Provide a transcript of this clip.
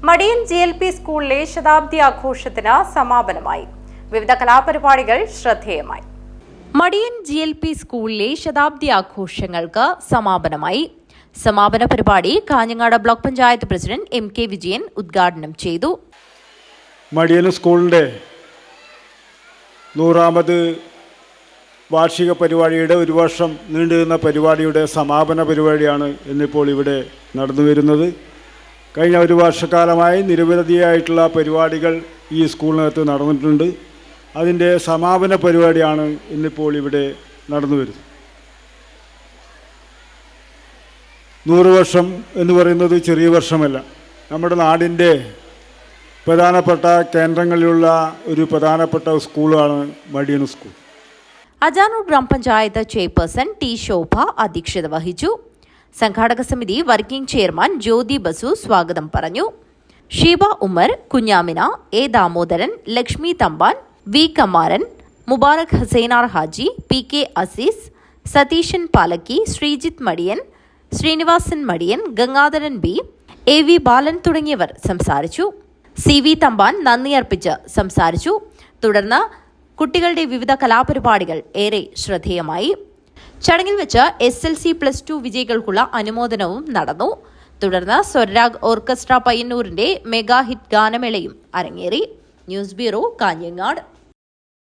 മടിയൻ GLP സ്കൂളിലെ ശതാബ്ദി ആഘോഷത്തിന് സമാപനമായി. വിവിധ കലാപരിപാടികൾ ശ്രദ്ധേയമായി. മടിയൻ GLP സ്കൂളിലെ ശതാബ്ദി ആഘോഷങ്ങൾക്ക് സമാപനമായി. സമാപന പരിപാടി Kanhangad block panchayat president MK Vijayan ഉദ്ഘാടനം ചെയ്തു. മടിയൻ സ്കൂളിന്റെ 100ാമത് വാർഷിക പരിപാടിയുടെ ഒരു വർഷം നീണ്ടുനിന്ന പരിപാടിയുടെ സമാപന പരിപാടിയാണ് ഇന്നിപ്പോൾ ഇവിടെ നടന്നുവരുന്നത്. കഴിഞ്ഞ ഒരു വർഷക്കാലമായി നിരവധിയായിട്ടുള്ള പരിപാടികൾ ഈ സ്കൂളിനകത്ത് നടന്നിട്ടുണ്ട്. അതിൻ്റെ സമാപന പരിപാടിയാണ് ഇന്നിപ്പോൾ ഇവിടെ നടന്നു വരുന്നത്. 100 വർഷം എന്ന് പറയുന്നത് ചെറിയ വർഷമല്ല. നമ്മുടെ നാടിൻ്റെ പ്രധാനപ്പെട്ട കേന്ദ്രങ്ങളിലുള്ള ഒരു പ്രധാനപ്പെട്ട സ്കൂളാണ് മടിയൻ സ്കൂൾ. അജാനൂർ ഗ്രാമപഞ്ചായത്ത് ചെയർപേഴ്സൺ T. ശോഭ അധ്യക്ഷത വഹിച്ചു. സംഘാടക സമിതി വർക്കിംഗ് ചെയർമാൻ ജ്യോതി ബസു സ്വാഗതം പറഞ്ഞു. Sheeba Umar, Kunjamina, A. Damodaran, Lakshmi Thampan, V. Kamaran, Mubarak Hassainar Haji, PK Azeez, Satheesan Palakki, Sreejith Madiyan, Sreenivasan Madiyan, Gangadharan B, AV ബാലൻ തുടങ്ങിയവർ സംസാരിച്ചു. CV തമ്പാൻ നന്ദി അർപ്പിച്ച് സംസാരിച്ചു. തുടർന്ന് കുട്ടികളുടെ വിവിധ കലാപരിപാടികൾ ഏറെ ശ്രദ്ധേയമായി. ചടങ്ങിൽ വെച്ച് SLC+2 വിജയികൾക്കുള്ള അനുമോദനവും നടന്നു. തുടർന്ന് സ്വരരാഗ് ഓർക്കസ്ട്ര പയ്യന്നൂരിന്റെ മെഗാ ഹിറ്റ് ഗാനമേളയും അരങ്ങേറി. News bureau, Kanhangad.